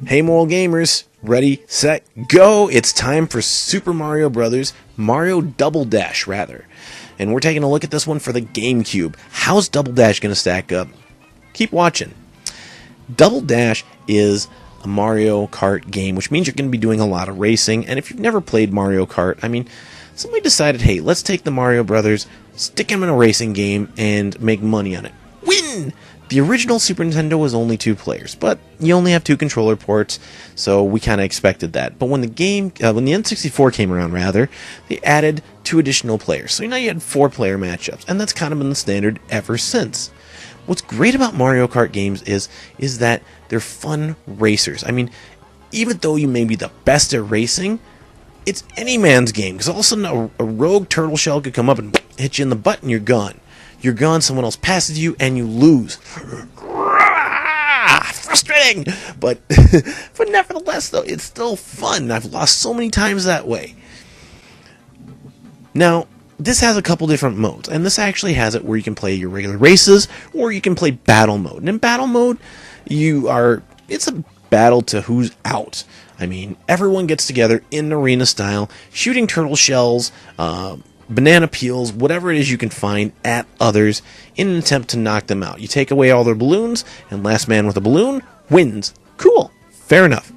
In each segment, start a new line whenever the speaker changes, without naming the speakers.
Hey Moral Gamers, ready, set, go! It's time for Super Mario Bros. Mario Double Dash, rather. And we're taking a look at this one for the GameCube. How's Double Dash going to stack up? Keep watching. Double Dash is a Mario Kart game, which means you're going to be doing a lot of racing. And if you've never played Mario Kart, I mean, somebody decided, hey, let's take the Mario Brothers, stick them in a racing game, and make money on it. Win! The original Super Nintendo was only 2 players, but you only have 2 controller ports, so we kind of expected that. But when the N64 came around, rather, they added 2 additional players. So now you had 4-player matchups, and that's kind of been the standard ever since. What's great about Mario Kart games is that they're fun racers. I mean, even though you may be the best at racing, it's any man's game, because all of a sudden a rogue turtle shell could come up and hit you in the butt and you're gone. You're gone, someone else passes you, and you lose. Frustrating! But nevertheless, though, it's still fun. I've lost so many times that way. Now, this has a couple different modes, and this actually has it where you can play your regular races, or you can play battle mode. And in battle mode, it's a battle to who's out. I mean, everyone gets together in arena style, shooting turtle shells, banana peels, whatever it is you can find at others in an attempt to knock them out. You take away all their balloons, and last man with a balloon wins. Cool. Fair enough.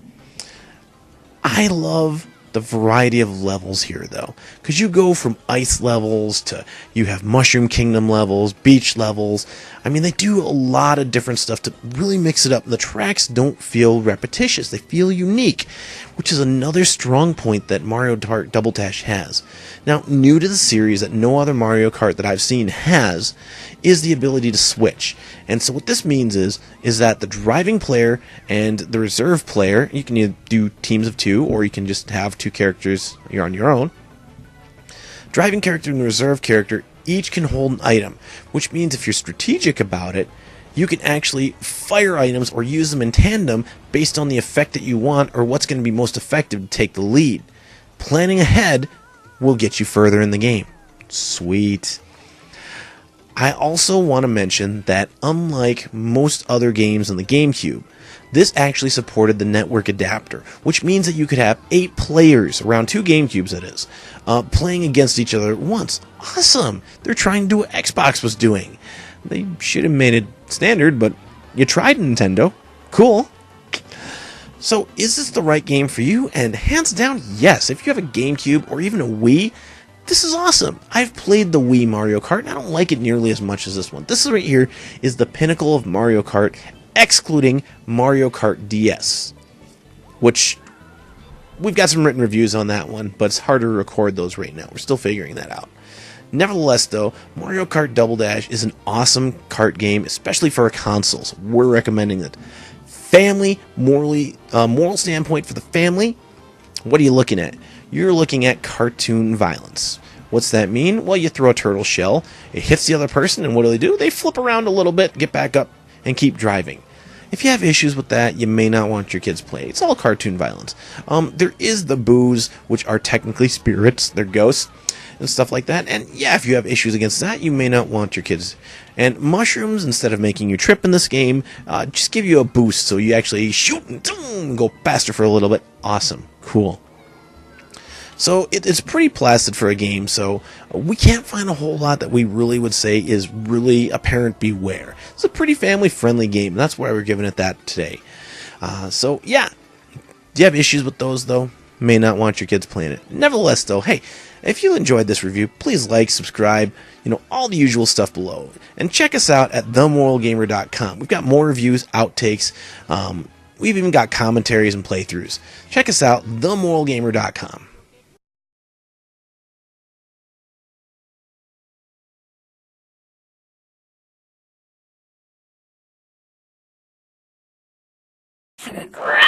I love the variety of levels here, though, because you go from ice levels to you have Mushroom Kingdom levels, beach levels. I mean, they do a lot of different stuff to really mix it up. The tracks don't feel repetitious. They feel unique, which is another strong point that Mario Kart Double Dash has. Now, new to the series that no other Mario Kart that I've seen has is the ability to switch. And so what this means is that the driving player and the reserve player, you can either do teams of 2 or you can just have 2 characters, you're on your own. Driving character and reserve character each can hold an item, which means if you're strategic about it, you can actually fire items or use them in tandem based on the effect that you want or what's going to be most effective to take the lead. Planning ahead will get you further in the game. Sweet. I also want to mention that unlike most other games on the GameCube, this actually supported the network adapter, which means that you could have 8 players, around 2 GameCubes that is, playing against each other at once. Awesome! They're trying to do what Xbox was doing. They should have made it standard, but you tried, Nintendo. Cool. So, is this the right game for you? And hands down, yes. If you have a GameCube or even a Wii, this is awesome. I've played the Wii Mario Kart, and I don't like it nearly as much as this one. This right here is the pinnacle of Mario Kart, excluding Mario Kart DS, which we've got some written reviews on that one, but it's hard to record those right now. We're still figuring that out. Nevertheless, though, Mario Kart Double Dash is an awesome kart game, especially for consoles. We're recommending it. Family, moral standpoint for the family, what are you looking at? You're looking at cartoon violence. What's that mean? Well, you throw a turtle shell, it hits the other person, and what do? They flip around a little bit, get back up, and keep driving. If you have issues with that, you may not want your kids play. It's all cartoon violence. There is the boos, which are technically spirits, they're ghosts, and stuff like that. And yeah, if you have issues against that, you may not want your kids. And mushrooms, instead of making you trip in this game, just give you a boost, so you actually shoot and go faster for a little bit. Awesome. Cool. So it's pretty placid for a game, so we can't find a whole lot that we really would say is really apparent beware. It's a pretty family-friendly game, and that's why we're giving it that today. So yeah, do you have issues with those, though? May not want your kids playing it. Nevertheless, though, hey, if you enjoyed this review, please like, subscribe, all the usual stuff below. And check us out at themoralgamer.com. We've got more reviews, outtakes, we've even got commentaries and playthroughs. Check us out, themoralgamer.com.
Great.